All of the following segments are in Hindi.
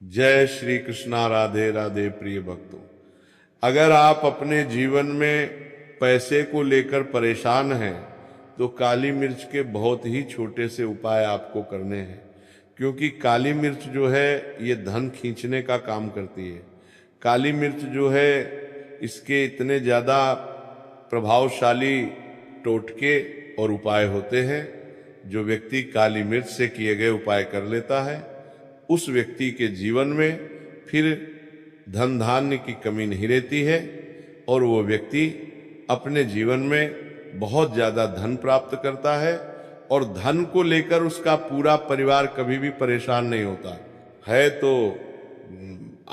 जय श्री कृष्णा। राधे राधे। प्रिय भक्तों, अगर आप अपने जीवन में पैसे को लेकर परेशान हैं तो काली मिर्च के बहुत ही छोटे से उपाय आपको करने हैं, क्योंकि काली मिर्च जो है ये धन खींचने का काम करती है। काली मिर्च जो है इसके इतने ज़्यादा प्रभावशाली टोटके और उपाय होते हैं। जो व्यक्ति काली मिर्च से किए गए उपाय कर लेता है उस व्यक्ति के जीवन में फिर धन धान्य की कमी नहीं रहती है और वो व्यक्ति अपने जीवन में बहुत ज़्यादा धन प्राप्त करता है और धन को लेकर उसका पूरा परिवार कभी भी परेशान नहीं होता है। तो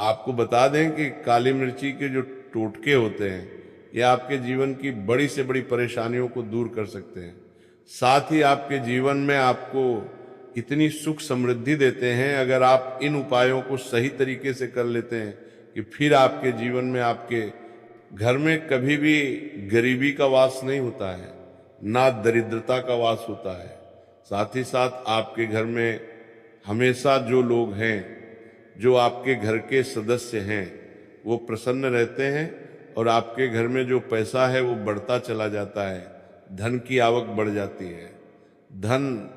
आपको बता दें कि काली मिर्ची के जो टोटके होते हैं ये आपके जीवन की बड़ी से बड़ी परेशानियों को दूर कर सकते हैं। साथ ही आपके जीवन में आपको इतनी सुख समृद्धि देते हैं। अगर आप इन उपायों को सही तरीके से कर लेते हैं कि फिर आपके जीवन में आपके घर में कभी भी गरीबी का वास नहीं होता है, ना दरिद्रता का वास होता है। साथ ही साथ आपके घर में हमेशा जो लोग हैं, जो आपके घर के सदस्य हैं, वो प्रसन्न रहते हैं और आपके घर में जो पैसा है वो बढ़ता चला जाता है। धन की आवक बढ़ जाती है। धन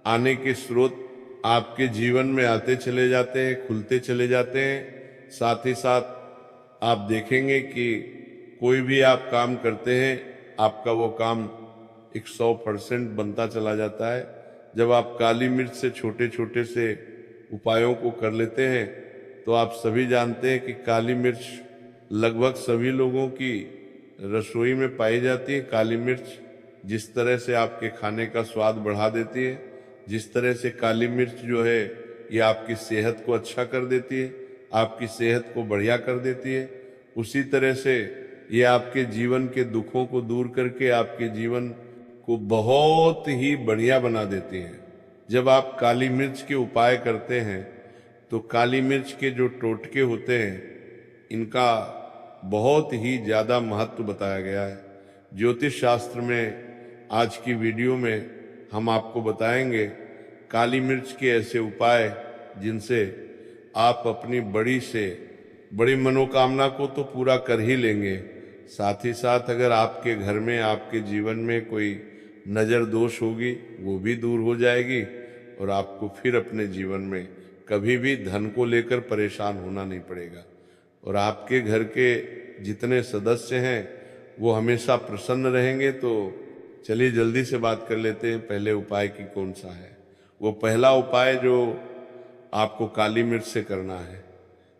आने के स्रोत आपके जीवन में आते चले जाते हैं, खुलते चले जाते हैं। साथ ही साथ आप देखेंगे कि कोई भी आप काम करते हैं आपका वो काम 100% बनता चला जाता है। जब आप काली मिर्च से छोटे छोटे से उपायों को कर लेते हैं तो आप सभी जानते हैं कि काली मिर्च लगभग सभी लोगों की रसोई में पाई जाती है। काली मिर्च जिस तरह से आपके खाने का स्वाद बढ़ा देती है, जिस तरह से काली मिर्च जो है ये आपकी सेहत को अच्छा कर देती है, आपकी सेहत को बढ़िया कर देती है, उसी तरह से ये आपके जीवन के दुखों को दूर करके आपके जीवन को बहुत ही बढ़िया बना देती है। जब आप काली मिर्च के उपाय करते हैं तो काली मिर्च के जो टोटके होते हैं इनका बहुत ही ज़्यादा महत्व बताया गया है। ज्योतिष शास्त्र में आज की वीडियो में हम आपको बताएंगे काली मिर्च के ऐसे उपाय जिनसे आप अपनी बड़ी से बड़ी मनोकामना को तो पूरा कर ही लेंगे। साथ ही साथ अगर आपके घर में, आपके जीवन में कोई नज़र दोष होगी वो भी दूर हो जाएगी और आपको फिर अपने जीवन में कभी भी धन को लेकर परेशान होना नहीं पड़ेगा और आपके घर के जितने सदस्य हैं वो हमेशा प्रसन्न रहेंगे। तो चलिए जल्दी से बात कर लेते हैं पहले उपाय की कौन सा है। वो पहला उपाय जो आपको काली मिर्च से करना है,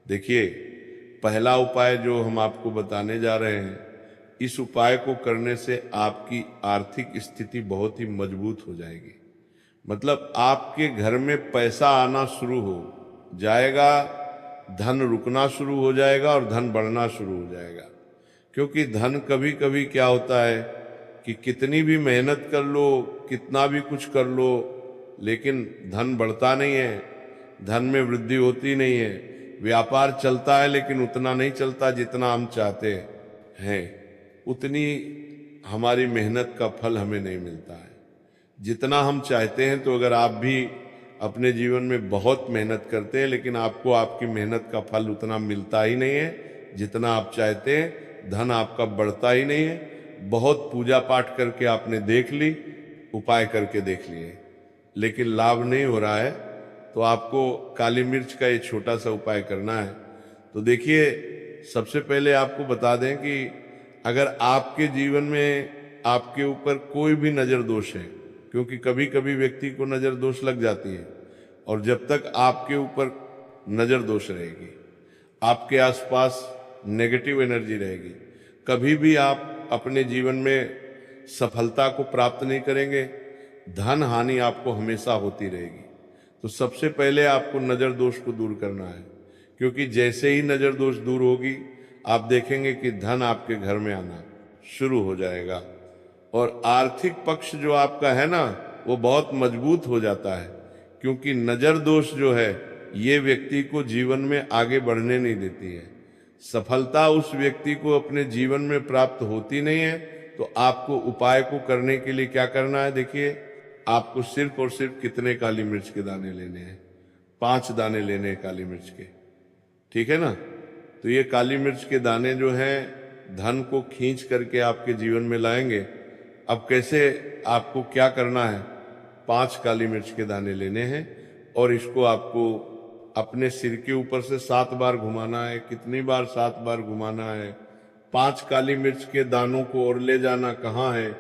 देखिए पहला उपाय जो हम आपको बताने जा रहे हैं, इस उपाय को करने से आपकी आर्थिक स्थिति बहुत ही मजबूत हो जाएगी। मतलब आपके घर में पैसा आना शुरू हो जाएगा, धन रुकना शुरू हो जाएगा और धन बढ़ना शुरू हो जाएगा। क्योंकि धन कभी कभी क्या होता है कि कितनी भी मेहनत कर लो, कितना भी कुछ कर लो, लेकिन धन बढ़ता नहीं है, धन में वृद्धि होती नहीं है। व्यापार चलता है लेकिन उतना नहीं चलता जितना हम चाहते हैं, उतनी हमारी मेहनत का फल हमें नहीं मिलता है जितना हम चाहते हैं। तो अगर आप भी अपने जीवन में बहुत मेहनत करते हैं लेकिन आपको आपकी मेहनत का फल उतना मिलता ही नहीं है जितना आप चाहते हैं, धन आपका बढ़ता ही नहीं है, बहुत पूजा पाठ करके आपने देख ली, उपाय करके देख लिए लेकिन लाभ नहीं हो रहा है, तो आपको काली मिर्च का ये छोटा सा उपाय करना है। तो देखिए सबसे पहले आपको बता दें कि अगर आपके जीवन में आपके ऊपर कोई भी नज़र दोष है, क्योंकि कभी कभी व्यक्ति को नज़र दोष लग जाती है, और जब तक आपके ऊपर नज़र दोष रहेगी, आपके आसपास नेगेटिव एनर्जी रहेगी, कभी भी आप अपने जीवन में सफलता को प्राप्त नहीं करेंगे, धन हानि आपको हमेशा होती रहेगी। तो सबसे पहले आपको नज़र दोष को दूर करना है, क्योंकि जैसे ही नज़र दोष दूर होगी आप देखेंगे कि धन आपके घर में आना शुरू हो जाएगा और आर्थिक पक्ष जो आपका है ना वो बहुत मजबूत हो जाता है। क्योंकि नज़र दोष जो है ये व्यक्ति को जीवन में आगे बढ़ने नहीं देती है, सफलता उस व्यक्ति को अपने जीवन में प्राप्त होती नहीं है। तो आपको उपाय को करने के लिए क्या करना है, देखिए आपको सिर्फ और सिर्फ कितने काली मिर्च के दाने लेने हैं, 5 दाने लेने हैं काली मिर्च के, ठीक है ना। तो ये काली मिर्च के दाने जो हैं धन को खींच करके आपके जीवन में लाएंगे। अब कैसे, आपको क्या करना है, 5 काली मिर्च के दाने लेने हैं और इसको आपको अपने सिर के ऊपर से 7 बार घुमाना है। कितनी बार? 7 बार घुमाना है। 5 काली मिर्च के दानों को और ले जाना कहाँ है?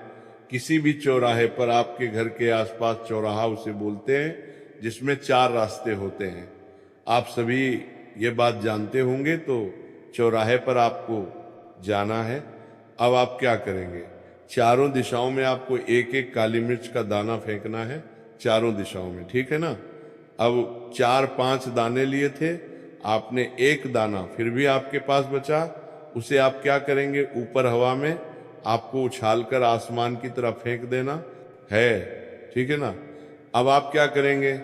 किसी भी चौराहे पर, आपके घर के आसपास चौराहा उसे बोलते हैं, जिसमें 4 रास्ते होते हैं। आप सभी ये बात जानते होंगे। तो चौराहे पर आपको जाना है। अब आप क्या करेंगे, चारों दिशाओं में आपको एक एक काली मिर्च का दाना फेंकना है, चारों दिशाओं में, ठीक है ना। अब 4-5 दाने लिए थे आपने, एक दाना फिर भी आपके पास बचा, उसे आप क्या करेंगे, ऊपर हवा में आपको उछालकर आसमान की तरफ फेंक देना है, ठीक है ना। अब आप क्या करेंगे,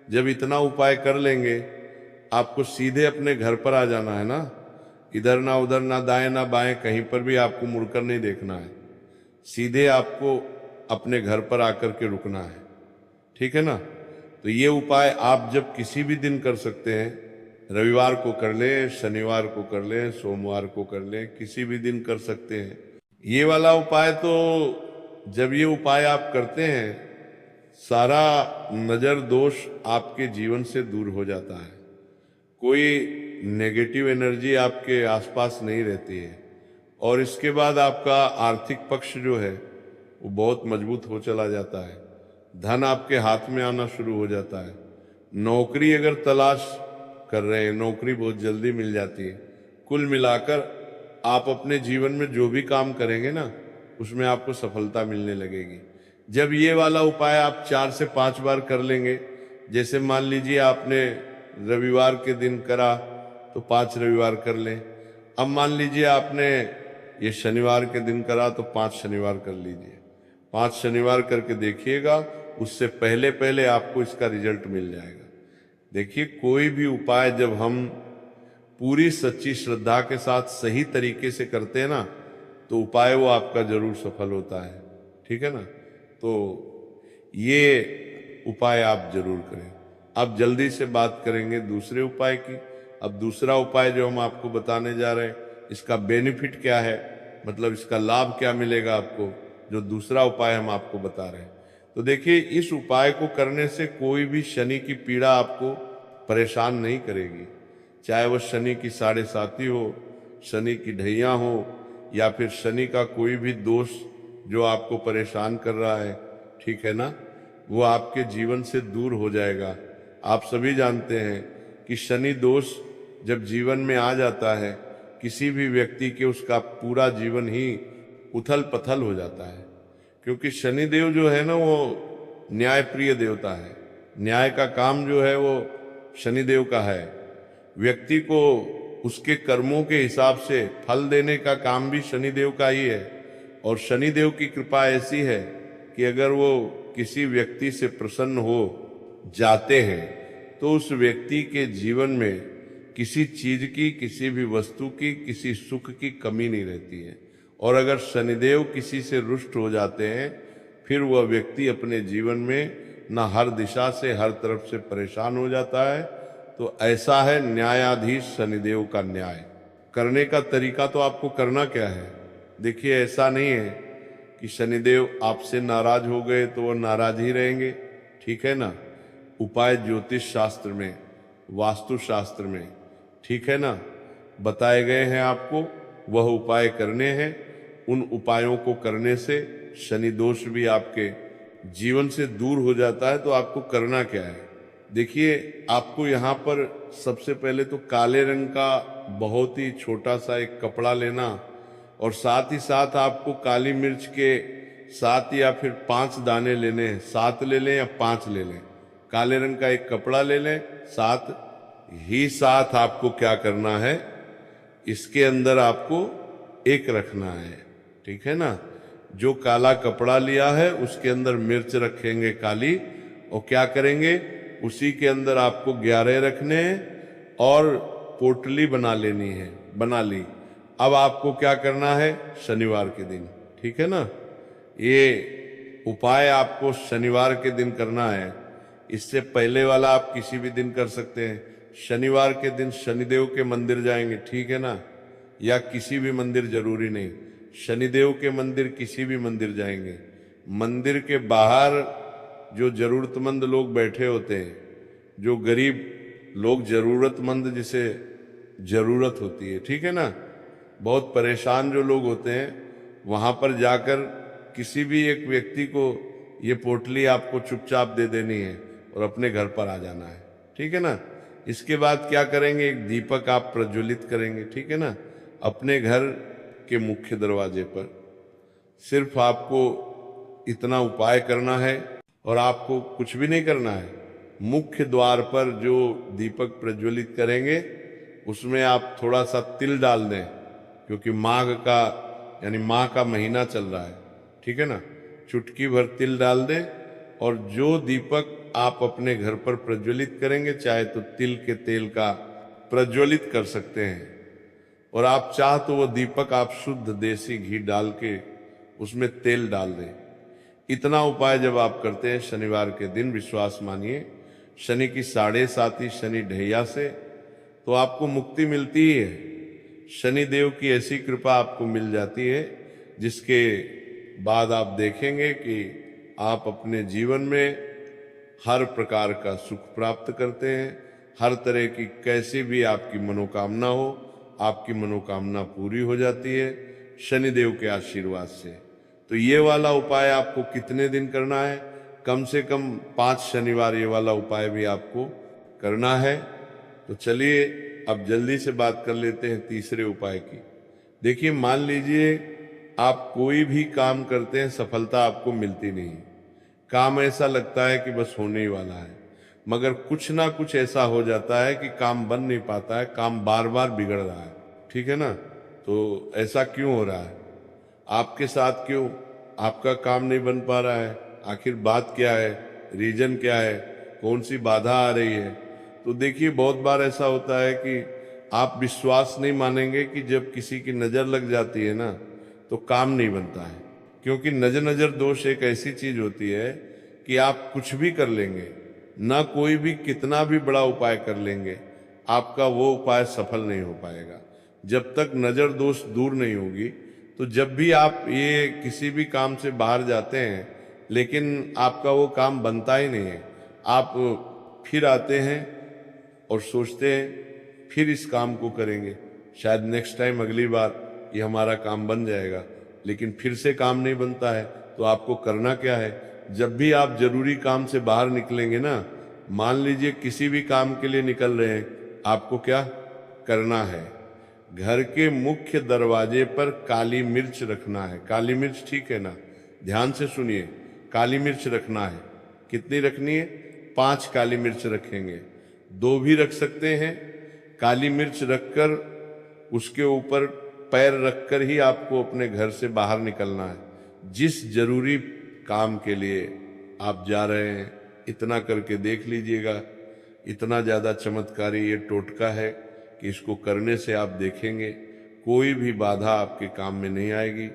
जब इतना उपाय कर लेंगे, आपको सीधे अपने घर पर आ जाना है ना। इधर ना उधर, ना दाएं ना बाएं, कहीं पर भी आपको मुड़कर नहीं देखना है। सीधे आपको अपने घर पर आकर के रुकना है, ठीक है ना। तो ये उपाय आप जब किसी भी दिन कर सकते हैं, रविवार को कर लें, शनिवार को कर लें, सोमवार को कर लें, किसी भी दिन कर सकते हैं। ये वाला उपाय तो जब ये उपाय आप करते हैं, सारा नजर दोष आपके जीवन से दूर हो जाता है। कोई नेगेटिव एनर्जी आपके आसपास नहीं रहती है। और इसके बाद आपका आर्थिक पक्ष जो है वो बहुत मजबूत हो चला जाता है। धन आपके हाथ में आना शुरू हो जाता है। नौकरी अगर तलाश कर रहे हैं, नौकरी बहुत जल्दी मिल जाती है। कुल मिलाकर आप अपने जीवन में जो भी काम करेंगे ना, उसमें आपको सफलता मिलने लगेगी। जब ये वाला उपाय आप 4 से 5 बार कर लेंगे, जैसे मान लीजिए आपने रविवार के दिन करा तो 5 रविवार कर लें। अब मान लीजिए आपने ये शनिवार के दिन करा तो 5 शनिवार कर लीजिए। 5 शनिवार करके देखिएगा, उससे पहले पहले आपको इसका रिजल्ट मिल जाएगा। देखिए, कोई भी उपाय जब हम पूरी सच्ची श्रद्धा के साथ सही तरीके से करते हैं ना, तो उपाय वो आपका जरूर सफल होता है, ठीक है ना। तो ये उपाय आप जरूर करें। अब जल्दी से बात करेंगे दूसरे उपाय की। अब दूसरा उपाय जो हम आपको बताने जा रहे हैं, इसका बेनिफिट क्या है, मतलब इसका लाभ क्या मिलेगा आपको, जो दूसरा उपाय हम आपको बता रहे हैं। तो देखिए, इस उपाय को करने से कोई भी शनि की पीड़ा आपको परेशान नहीं करेगी। चाहे वह शनि की 7.5 हो, शनि की ढैया हो, या फिर शनि का कोई भी दोष जो आपको परेशान कर रहा है, ठीक है ना, वो आपके जीवन से दूर हो जाएगा। आप सभी जानते हैं कि शनि दोष जब जीवन में आ जाता है, किसी भी व्यक्ति के उसका पूरा जीवन ही उथल पथल हो जाता है। क्योंकि शनिदेव जो है ना, वो न्याय प्रिय देवता है। न्याय का काम जो है वो शनिदेव का है। व्यक्ति को उसके कर्मों के हिसाब से फल देने का काम भी शनिदेव का ही है। और शनिदेव की कृपा ऐसी है कि अगर वो किसी व्यक्ति से प्रसन्न हो जाते हैं, तो उस व्यक्ति के जीवन में किसी चीज की, किसी भी वस्तु की, किसी सुख की कमी नहीं रहती है। और अगर शनिदेव किसी से रुष्ट हो जाते हैं, फिर वह व्यक्ति अपने जीवन में न हर दिशा से, हर तरफ से परेशान हो जाता है। तो ऐसा है न्यायाधीश शनिदेव का न्याय करने का तरीका। तो आपको करना क्या है, देखिए, ऐसा नहीं है कि शनिदेव आपसे नाराज हो गए तो वो नाराज ही रहेंगे, ठीक है ना। उपाय ज्योतिष शास्त्र में, वास्तु शास्त्र में, ठीक है ना, बताए गए हैं आपको, वह उपाय करने हैं। उन उपायों को करने से शनि दोष भी आपके जीवन से दूर हो जाता है। तो आपको करना क्या है, देखिए, आपको यहाँ पर सबसे पहले तो काले रंग का बहुत ही छोटा सा एक कपड़ा लेना, और साथ ही साथ आपको काली मिर्च के 7 या फिर 5 दाने लेने हैं। 7 ले लें या 5 ले लें, काले रंग का एक कपड़ा ले लें, 7 ही 7 आपको क्या करना है, इसके अंदर आपको एक रखना है, ठीक है ना। जो काला कपड़ा लिया है उसके अंदर मिर्च रखेंगे काली, और क्या करेंगे, उसी के अंदर आपको 11 रखने हैं और पोटली बना लेनी है, बना ली। अब आपको क्या करना है, शनिवार के दिन, ठीक है ना, ये उपाय आपको शनिवार के दिन करना है। इससे पहले वाला आप किसी भी दिन कर सकते हैं। शनिवार के दिन शनिदेव के मंदिर जाएंगे, ठीक है ना, या किसी भी मंदिर, जरूरी नहीं, शनिदेव के मंदिर, किसी भी मंदिर जाएंगे। मंदिर के बाहर जो जरूरतमंद लोग बैठे होते हैं, जो गरीब लोग, जरूरतमंद जिसे जरूरत होती है, ठीक है ना, बहुत परेशान जो लोग होते हैं, वहां पर जाकर किसी भी एक व्यक्ति को ये पोटली आपको चुपचाप दे देनी है और अपने घर पर आ जाना है, ठीक है ना। इसके बाद क्या करेंगे, एक दीपक आप प्रज्वलित करेंगे, ठीक है ना, अपने घर के मुख्य दरवाजे पर। सिर्फ आपको इतना उपाय करना है और आपको कुछ भी नहीं करना है। मुख्य द्वार पर जो दीपक प्रज्वलित करेंगे उसमें आप थोड़ा सा तिल डाल दें, क्योंकि माघ का यानी माह का महीना चल रहा है, ठीक है ना। चुटकी भर तिल डाल दें और जो दीपक आप अपने घर पर प्रज्वलित करेंगे, चाहे तो तिल के तेल का प्रज्वलित कर सकते हैं, और आप चाह तो वो दीपक आप शुद्ध देसी घी डाल के उसमें तेल डाल दें। इतना उपाय जब आप करते हैं शनिवार के दिन, विश्वास मानिए शनि की 7.5 शनि ढैया से, तो आपको मुक्ति मिलती ही है। शनि देव की ऐसी कृपा आपको मिल जाती है जिसके बाद आप देखेंगे कि आप अपने जीवन में हर प्रकार का सुख प्राप्त करते हैं। हर तरह की कैसी भी आपकी मनोकामना हो, आपकी मनोकामना पूरी हो जाती है शनिदेव के आशीर्वाद से। तो ये वाला उपाय आपको कितने दिन करना है, कम से कम 5 शनिवार ये वाला उपाय भी आपको करना है। तो चलिए अब जल्दी से बात कर लेते हैं तीसरे उपाय की। देखिए, मान लीजिए आप कोई भी काम करते हैं, सफलता आपको मिलती नहीं, काम ऐसा लगता है कि बस होने ही वाला है, मगर कुछ ना कुछ ऐसा हो जाता है कि काम बन नहीं पाता है, काम बार बार बिगड़ रहा है, ठीक है ना। तो ऐसा क्यों हो रहा है, आपके साथ क्यों आपका काम नहीं बन पा रहा है, आखिर बात क्या है, रीजन क्या है, कौन सी बाधा आ रही है। तो देखिए, बहुत बार ऐसा होता है कि आप विश्वास नहीं मानेंगे कि जब किसी की नज़र लग जाती है ना, तो काम नहीं बनता है। क्योंकि नजर दोष एक ऐसी चीज होती है कि आप कुछ भी कर लेंगे ना, कोई भी कितना भी बड़ा उपाय कर लेंगे, आपका वो उपाय सफल नहीं हो पाएगा जब तक नजर दोष दूर नहीं होगी। तो जब भी आप ये किसी भी काम से बाहर जाते हैं लेकिन आपका वो काम बनता ही नहीं है, आप फिर आते हैं और सोचते हैं फिर इस काम को करेंगे, शायद नेक्स्ट टाइम, अगली बार ये हमारा काम बन जाएगा, लेकिन फिर से काम नहीं बनता है। तो आपको करना क्या है, जब भी आप जरूरी काम से बाहर निकलेंगे ना, मान लीजिए किसी भी काम के लिए निकल रहे हैं, आपको क्या करना है, घर के मुख्य दरवाजे पर काली मिर्च रखना है। काली मिर्च, ठीक है ना, ध्यान से सुनिए, काली मिर्च रखना है। कितनी रखनी है, 5 काली मिर्च रखेंगे, 2 भी रख सकते हैं। काली मिर्च रखकर उसके ऊपर पैर रखकर ही आपको अपने घर से बाहर निकलना है। जिस जरूरी काम के लिए आप जा रहे हैं, इतना करके देख लीजिएगा। इतना ज़्यादा चमत्कारी ये टोटका है कि इसको करने से आप देखेंगे कोई भी बाधा आपके काम में नहीं आएगी,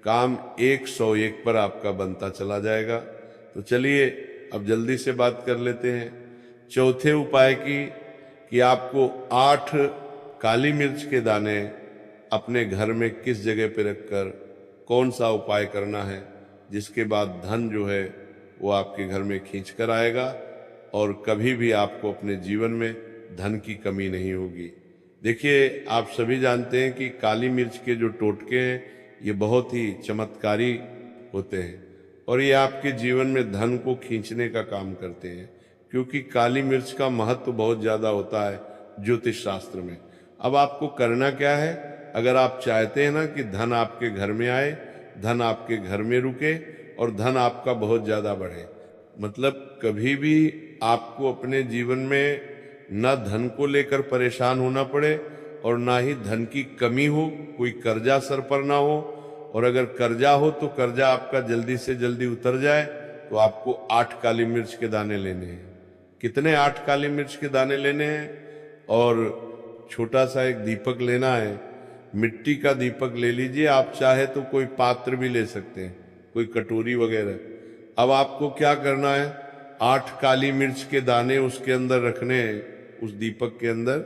काम 101 पर आपका बनता चला जाएगा। तो चलिए अब जल्दी से बात कर लेते हैं चौथे उपाय की, कि आपको 8 काली मिर्च के दाने अपने घर में किस जगह पे रखकर कौन सा उपाय करना है, जिसके बाद धन जो है वो आपके घर में खींच कर आएगा और कभी भी आपको अपने जीवन में धन की कमी नहीं होगी। देखिए, आप सभी जानते हैं कि काली मिर्च के जो टोटके हैं ये बहुत ही चमत्कारी होते हैं और ये आपके जीवन में धन को खींचने का काम करते हैं, क्योंकि काली मिर्च का महत्व बहुत ज़्यादा होता है ज्योतिष शास्त्र में। अब आपको करना क्या है, अगर आप चाहते हैं ना कि धन आपके घर में आए, धन आपके घर में रुके और धन आपका बहुत ज़्यादा बढ़े, मतलब कभी भी आपको अपने जीवन में न धन को लेकर परेशान होना पड़े और ना ही धन की कमी हो, कोई कर्जा सर पर ना हो, और अगर कर्जा हो तो कर्जा आपका जल्दी से जल्दी उतर जाए, तो आपको 8 काली मिर्च के दाने लेने हैं। कितने, 8 काली मिर्च के दाने लेने हैं और छोटा सा एक दीपक लेना है, मिट्टी का दीपक ले लीजिए, आप चाहे तो कोई पात्र भी ले सकते हैं, कोई कटोरी वगैरह। अब आपको क्या करना है, 8 काली मिर्च के दाने उसके अंदर रखने हैं, उस दीपक के अंदर,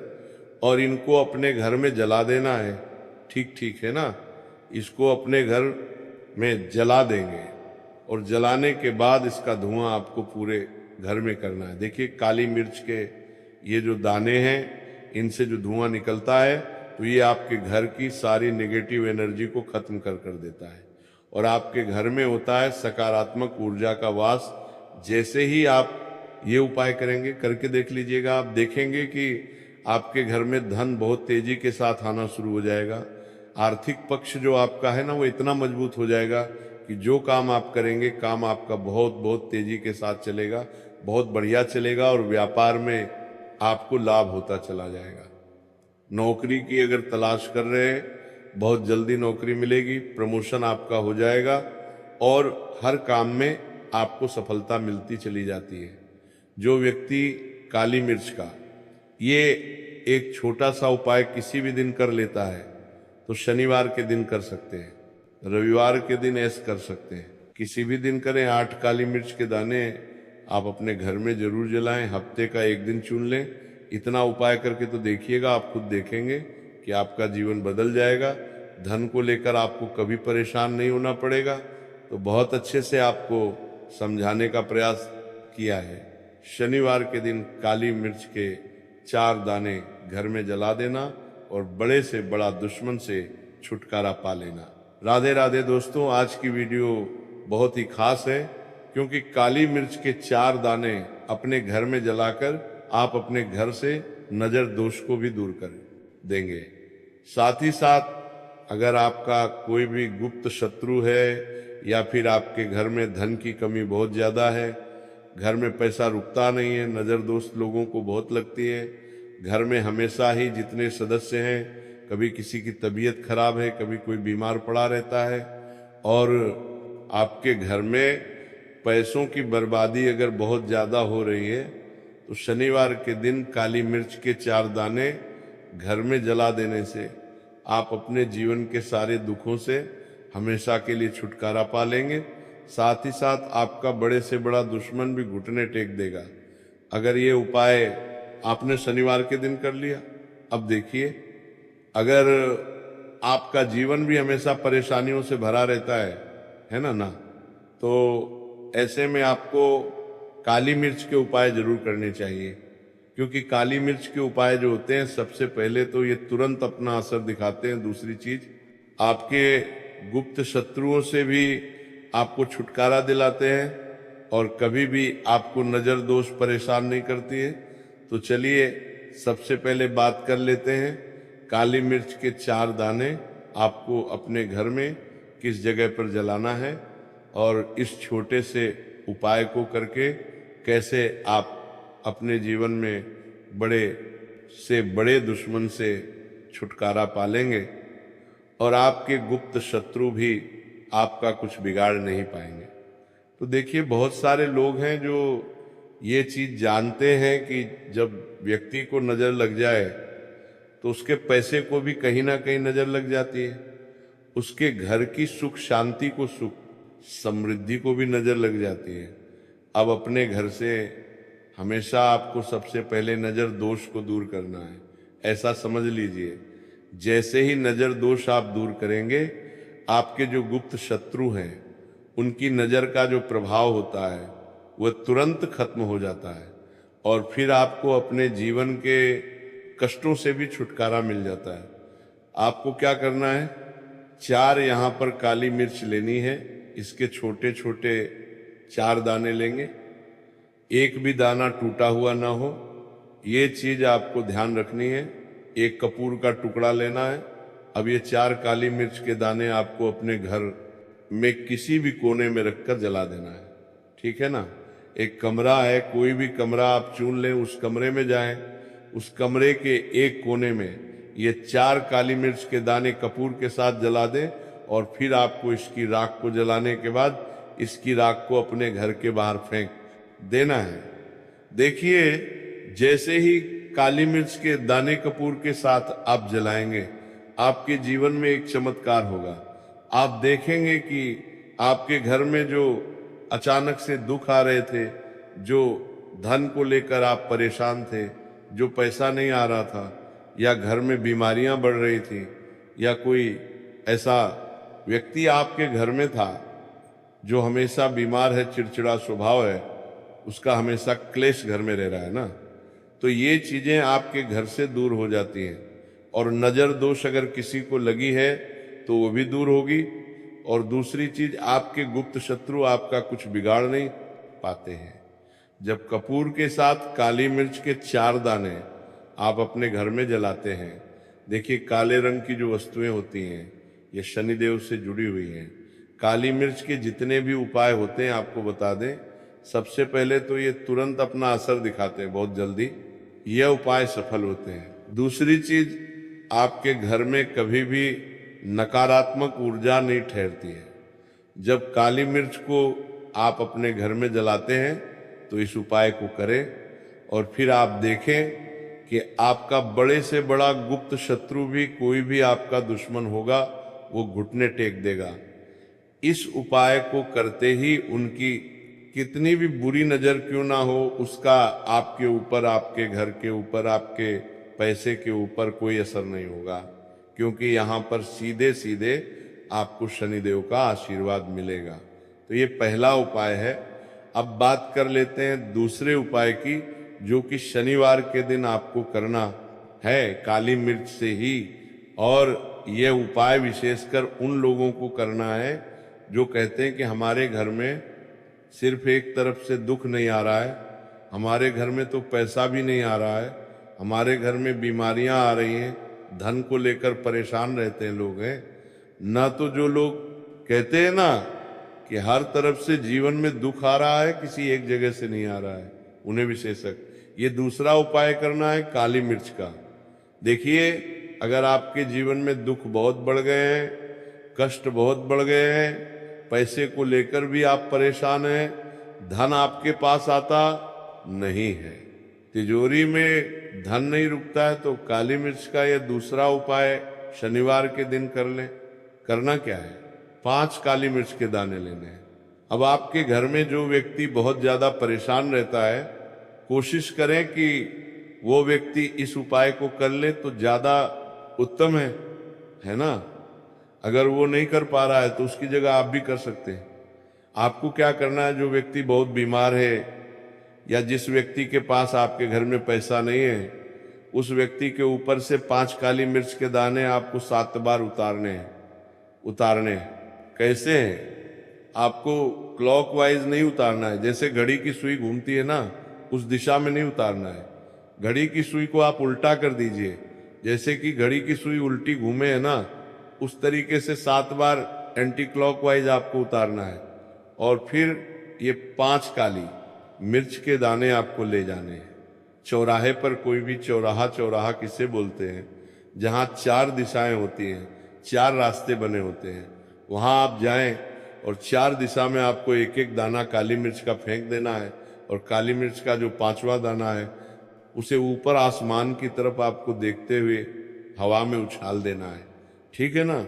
और इनको अपने घर में जला देना है। ठीक ठीक है ना, इसको अपने घर में जला देंगे और जलाने के बाद इसका धुआं आपको पूरे घर में करना है। देखिए काली मिर्च के ये जो दाने हैं, इनसे जो धुआं निकलता है तो ये आपके घर की सारी नेगेटिव एनर्जी को खत्म कर देता है और आपके घर में होता है सकारात्मक ऊर्जा का वास। जैसे ही आप ये उपाय करेंगे, करके देख लीजिएगा, आप देखेंगे कि आपके घर में धन बहुत तेजी के साथ आना शुरू हो जाएगा। आर्थिक पक्ष जो आपका है ना, वो इतना मजबूत हो जाएगा कि जो काम आप करेंगे, काम आपका बहुत बहुत तेजी के साथ चलेगा, बहुत बढ़िया चलेगा और व्यापार में आपको लाभ होता चला जाएगा। नौकरी की अगर तलाश कर रहे हैं, बहुत जल्दी नौकरी मिलेगी, प्रमोशन आपका हो जाएगा और हर काम में आपको सफलता मिलती चली जाती है। जो व्यक्ति काली मिर्च का ये एक छोटा सा उपाय किसी भी दिन कर लेता है तो शनिवार के दिन कर सकते हैं, रविवार के दिन ऐसे कर सकते हैं, किसी भी दिन करें। 8 काली मिर्च के दाने आप अपने घर में जरूर जलाएं, हफ्ते का एक दिन चुन लें। इतना उपाय करके तो देखिएगा, आप खुद देखेंगे कि आपका जीवन बदल जाएगा। धन को लेकर आपको कभी परेशान नहीं होना पड़ेगा। तो बहुत अच्छे से आपको समझाने का प्रयास किया है। शनिवार के दिन काली मिर्च के 4 दाने घर में जला देना और बड़े से बड़ा दुश्मन से छुटकारा पा लेना। राधे राधे दोस्तों, आज की वीडियो बहुत ही खास है क्योंकि काली मिर्च के 4 दाने अपने घर में जलाकर आप अपने घर से नजर दोष को भी दूर कर देंगे। साथ ही साथ अगर आपका कोई भी गुप्त शत्रु है या फिर आपके घर में धन की कमी बहुत ज़्यादा है, घर में पैसा रुकता नहीं है, नज़र दोस्त लोगों को बहुत लगती है, घर में हमेशा ही जितने सदस्य हैं, कभी किसी की तबीयत खराब है, कभी कोई बीमार पड़ा रहता है और आपके घर में पैसों की बर्बादी अगर बहुत ज़्यादा हो रही है तो शनिवार के दिन काली मिर्च के 4 दाने घर में जला देने से आप अपने जीवन के सारे दुखों से हमेशा के लिए छुटकारा पा लेंगे। साथ ही साथ आपका बड़े से बड़ा दुश्मन भी घुटने टेक देगा अगर ये उपाय आपने शनिवार के दिन कर लिया। अब देखिए, अगर आपका जीवन भी हमेशा परेशानियों से भरा रहता है ना, तो ऐसे में आपको काली मिर्च के उपाय जरूर करने चाहिए क्योंकि काली मिर्च के उपाय जो होते हैं, सबसे पहले तो ये तुरंत अपना असर दिखाते हैं। दूसरी चीज, आपके गुप्त शत्रुओं से भी आपको छुटकारा दिलाते हैं और कभी भी आपको नजर दोष परेशान नहीं करती है। तो चलिए सबसे पहले बात कर लेते हैं, काली मिर्च के 4 दाने आपको अपने घर में किस जगह पर जलाना है और इस छोटे से उपाय को करके कैसे आप अपने जीवन में बड़े से बड़े दुश्मन से छुटकारा पालेंगे और आपके गुप्त शत्रु भी आपका कुछ बिगाड़ नहीं पाएंगे। तो देखिए, बहुत सारे लोग हैं जो ये चीज जानते हैं कि जब व्यक्ति को नजर लग जाए तो उसके पैसे को भी कहीं ना कहीं नजर लग जाती है, उसके घर की सुख शांति को, सुख समृद्धि को भी नजर लग जाती है। अब अपने घर से हमेशा आपको सबसे पहले नजर दोष को दूर करना है, ऐसा समझ लीजिए। जैसे ही नजर दोष आप दूर करेंगे, आपके जो गुप्त शत्रु हैं उनकी नजर का जो प्रभाव होता है वह तुरंत खत्म हो जाता है और फिर आपको अपने जीवन के कष्टों से भी छुटकारा मिल जाता है। आपको क्या करना है, 4 यहाँ पर काली मिर्च लेनी है, इसके छोटे छोटे 4 दाने लेंगे, एक भी दाना टूटा हुआ ना हो, ये चीज आपको ध्यान रखनी है। एक कपूर का टुकड़ा लेना है। अब ये 4 काली मिर्च के दाने आपको अपने घर में किसी भी कोने में रखकर जला देना है, ठीक है ना। एक कमरा है, कोई भी कमरा आप चुन लें, उस कमरे में जाएं, उस कमरे के एक कोने में ये 4 काली मिर्च के दाने कपूर के साथ जला दें और फिर आपको इसकी राख को जलाने के बाद इसकी राख को अपने घर के बाहर फेंक देना है। देखिए, जैसे ही काली मिर्च के दाने कपूर के साथ आप जलाएंगे, आपके जीवन में एक चमत्कार होगा। आप देखेंगे कि आपके घर में जो अचानक से दुख आ रहे थे, जो धन को लेकर आप परेशान थे, जो पैसा नहीं आ रहा था, या घर में बीमारियां बढ़ रही थी, या कोई ऐसा व्यक्ति आपके घर में था जो हमेशा बीमार है, चिड़चिड़ा स्वभाव है, उसका हमेशा क्लेश घर में रह रहा है ना, तो ये चीजें आपके घर से दूर हो जाती हैं। और नजर दोष अगर किसी को लगी है तो वो भी दूर होगी। और दूसरी चीज, आपके गुप्त शत्रु आपका कुछ बिगाड़ नहीं पाते हैं। जब कपूर के साथ काली मिर्च के 4 दाने आप अपने घर में जलाते हैं, देखिए काले रंग की जो वस्तुएं होती हैं ये शनिदेव से जुड़ी हुई हैं। काली मिर्च के जितने भी उपाय होते हैं आपको बता दें, सबसे पहले तो ये तुरंत अपना असर दिखाते हैं, बहुत जल्दी यह उपाय सफल होते हैं। दूसरी चीज, आपके घर में कभी भी नकारात्मक ऊर्जा नहीं ठहरती है। जब काली मिर्च को आप अपने घर में जलाते हैं तो इस उपाय को करें और फिर आप देखें कि आपका बड़े से बड़ा गुप्त शत्रु भी, कोई भी आपका दुश्मन होगा, वो घुटने टेक देगा। इस उपाय को करते ही उनकी कितनी भी बुरी नजर क्यों ना हो, उसका आपके ऊपर, आपके घर के ऊपर, आपके पैसे के ऊपर कोई असर नहीं होगा, क्योंकि यहाँ पर सीधे सीधे आपको शनिदेव का आशीर्वाद मिलेगा। तो ये पहला उपाय है। अब बात कर लेते हैं दूसरे उपाय की, जो कि शनिवार के दिन आपको करना है काली मिर्च से ही। और यह उपाय विशेषकर उन लोगों को करना है जो कहते हैं कि हमारे घर में सिर्फ एक तरफ से दुख नहीं आ रहा है, हमारे घर में तो पैसा भी नहीं आ रहा है, हमारे घर में बीमारियां आ रही हैं, धन को लेकर परेशान रहते हैं लोग हैं ना। तो जो लोग कहते हैं ना कि हर तरफ से जीवन में दुख आ रहा है, किसी एक जगह से नहीं आ रहा है, उन्हें विशेषक ये दूसरा उपाय करना है काली मिर्च का। देखिए, अगर आपके जीवन में दुख बहुत बढ़ गए हैं, कष्ट बहुत बढ़ गए हैं, पैसे को लेकर भी आप परेशान हैं, धन आपके पास आता नहीं है, तिजोरी में धन नहीं रुकता है, तो काली मिर्च का यह दूसरा उपाय शनिवार के दिन कर लें। करना क्या है, 5 काली मिर्च के दाने लेने हैं। अब आपके घर में जो व्यक्ति बहुत ज्यादा परेशान रहता है, कोशिश करें कि वो व्यक्ति इस उपाय को कर ले तो ज्यादा उत्तम है ना। अगर वो नहीं कर पा रहा है तो उसकी जगह आप भी कर सकते हैं। आपको क्या करना है, जो व्यक्ति बहुत बीमार है या जिस व्यक्ति के पास आपके घर में पैसा नहीं है, उस व्यक्ति के ऊपर से 5 काली मिर्च के दाने आपको 7 बार उतारने हैं। कैसे हैं, आपको क्लॉकवाइज नहीं उतारना है, जैसे घड़ी की सुई घूमती है ना, उस दिशा में नहीं उतारना है। घड़ी की सुई को आप उल्टा कर दीजिए, जैसे कि घड़ी की सुई उल्टी घूमे है ना, उस तरीके से 7 बार एंटी क्लॉकवाइज आपको उतारना है। और फिर ये 5 काली मिर्च के दाने आपको ले जाने हैं। चौराहे पर, कोई भी चौराहा किसे बोलते हैं, जहाँ 4 दिशाएं होती हैं, 4 रास्ते बने होते हैं, वहाँ आप जाएं और 4 दिशा में आपको एक एक दाना काली मिर्च का फेंक देना है। और काली मिर्च का जो 5वां दाना है उसे ऊपर आसमान की तरफ आपको देखते हुए हवा में उछाल देना है। ठीक है ना।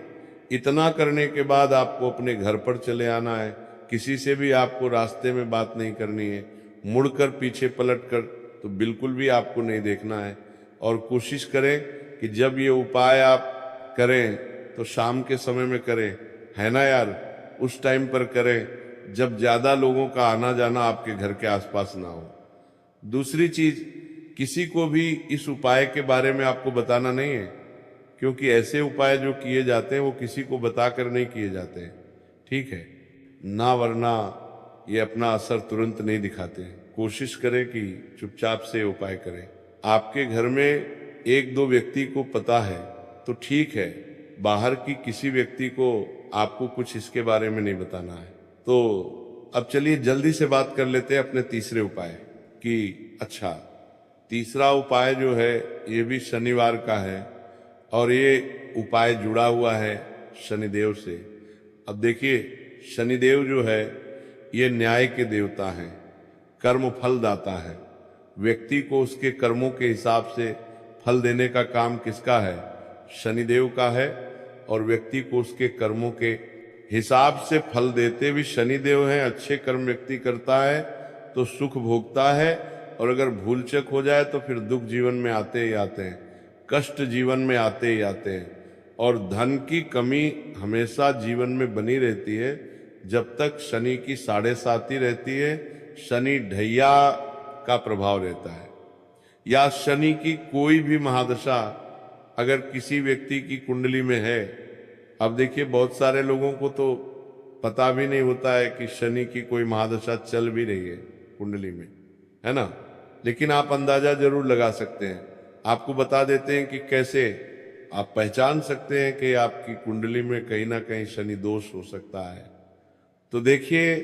इतना करने के बाद आपको अपने घर पर चले आना है। किसी से भी आपको रास्ते में बात नहीं करनी है, मुड़कर पीछे पलटकर तो बिल्कुल भी आपको नहीं देखना है। और कोशिश करें कि जब ये उपाय आप करें तो शाम के समय में करें, है ना यार, उस टाइम पर करें जब ज्यादा लोगों का आना जाना आपके घर के आसपास ना हो। दूसरी चीज, किसी को भी इस उपाय के बारे में आपको बताना नहीं है, क्योंकि ऐसे उपाय जो किए जाते हैं वो किसी को बताकर नहीं किए जाते हैं, ठीक है ना, वरना ये अपना असर तुरंत नहीं दिखाते। कोशिश करें कि चुपचाप से उपाय करें। आपके घर में 1-2 व्यक्ति को पता है तो ठीक है, बाहर की किसी व्यक्ति को आपको कुछ इसके बारे में नहीं बताना है। तो अब चलिए जल्दी से बात कर लेते हैं अपने तीसरे उपाय की। अच्छा, तीसरा उपाय जो है ये भी शनिवार का है और ये उपाय जुड़ा हुआ है शनिदेव से। अब देखिए, शनिदेव जो है ये न्याय के देवता हैं, कर्म फल दाता है। व्यक्ति को उसके कर्मों के हिसाब से फल देने का काम किसका है, शनिदेव का है। और व्यक्ति को उसके कर्मों के हिसाब से फल देते भी शनिदेव हैं। अच्छे कर्म व्यक्ति करता है तो सुख भोगता है, और अगर भूलचक हो जाए तो फिर दुख जीवन में आते ही आते हैं, कष्ट जीवन में आते ही आते हैं। और धन की कमी हमेशा जीवन में बनी रहती है जब तक शनि की 7.5 रहती है, शनि ढैया का प्रभाव रहता है, या शनि की कोई भी महादशा अगर किसी व्यक्ति की कुंडली में है। अब देखिए बहुत सारे लोगों को तो पता भी नहीं होता है कि शनि की कोई महादशा चल भी रही है कुंडली में, है ना, लेकिन आप अंदाजा जरूर लगा सकते हैं। आपको बता देते हैं कि कैसे आप पहचान सकते हैं कि आपकी कुंडली में कहीं ना कहीं शनि दोष हो सकता है। तो देखिए,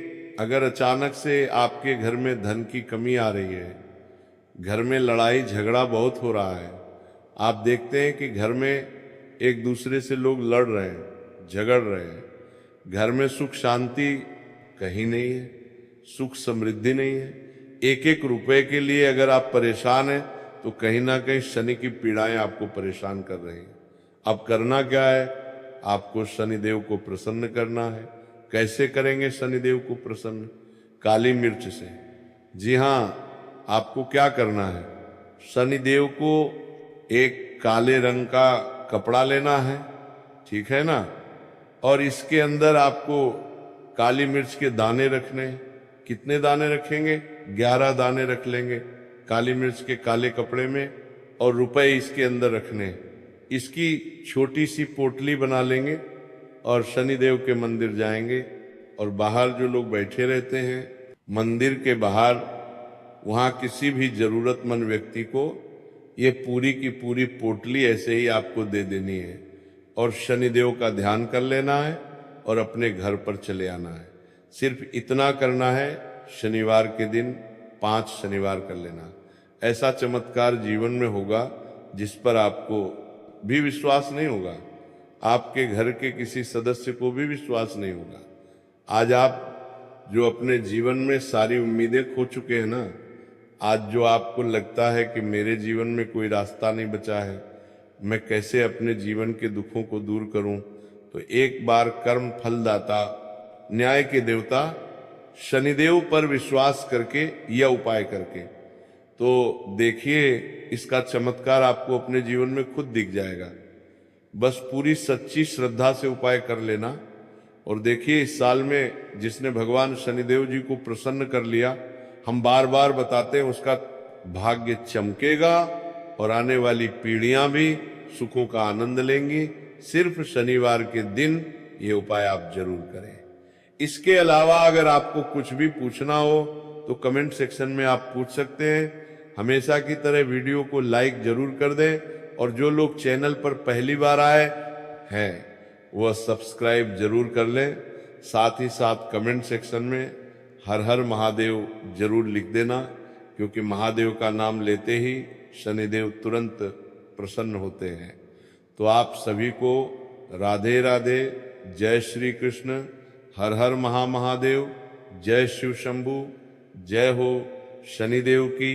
अगर अचानक से आपके घर में धन की कमी आ रही है, घर में लड़ाई झगड़ा बहुत हो रहा है, आप देखते हैं कि घर में एक दूसरे से लोग लड़ रहे हैं, झगड़ रहे हैं, घर में सुख शांति कहीं नहीं है, सुख समृद्धि नहीं है, एक एक रुपए के लिए अगर आप परेशान हैं तो कहीं ना कहीं शनि की पीड़ाएं आपको परेशान कर रही हैं। अब करना क्या है, आपको शनिदेव को प्रसन्न करना है। कैसे करेंगे शनिदेव को प्रसन्न? काली मिर्च से। जी हाँ, आपको क्या करना है, शनिदेव को एक काले रंग का कपड़ा लेना है, ठीक है ना, और इसके अंदर आपको काली मिर्च के दाने रखने हैं। कितने दाने रखेंगे? 11 दाने रख लेंगे काली मिर्च के काले कपड़े में, और रुपए इसके अंदर रखने हैं। इसकी छोटी सी पोटली बना लेंगे और शनिदेव के मंदिर जाएंगे, और बाहर जो लोग बैठे रहते हैं मंदिर के बाहर, वहाँ किसी भी जरूरतमंद व्यक्ति को ये पूरी की पूरी पोटली ऐसे ही आपको दे देनी है, और शनिदेव का ध्यान कर लेना है और अपने घर पर चले आना है। सिर्फ इतना करना है, शनिवार के दिन 5 शनिवार कर लेना। ऐसा चमत्कार जीवन में होगा जिस पर आपको भी विश्वास नहीं होगा, आपके घर के किसी सदस्य को भी विश्वास नहीं होगा। आज आप जो अपने जीवन में सारी उम्मीदें खो चुके हैं ना, आज जो आपको लगता है कि मेरे जीवन में कोई रास्ता नहीं बचा है, मैं कैसे अपने जीवन के दुखों को दूर करूं, तो एक बार कर्म फलदाता न्याय के देवता शनिदेव पर विश्वास करके, यह उपाय करके, तो देखिए इसका चमत्कार आपको अपने जीवन में खुद दिख जाएगा। बस पूरी सच्ची श्रद्धा से उपाय कर लेना, और देखिए इस साल में जिसने भगवान शनिदेव जी को प्रसन्न कर लिया, हम बार बार बताते हैं, उसका भाग्य चमकेगा और आने वाली पीढ़ियां भी सुखों का आनंद लेंगी। सिर्फ शनिवार के दिन ये उपाय आप जरूर करें। इसके अलावा अगर आपको कुछ भी पूछना हो तो कमेंट सेक्शन में आप पूछ सकते हैं। हमेशा की तरह वीडियो को लाइक जरूर कर दें, और जो लोग चैनल पर पहली बार आए हैं वह सब्सक्राइब जरूर कर लें। साथ ही साथ कमेंट सेक्शन में हर हर महादेव जरूर लिख देना, क्योंकि महादेव का नाम लेते ही शनिदेव तुरंत प्रसन्न होते हैं। तो आप सभी को राधे राधे, जय श्री कृष्ण, हर हर महादेव, जय शिव शंभू, जय हो शनिदेव की।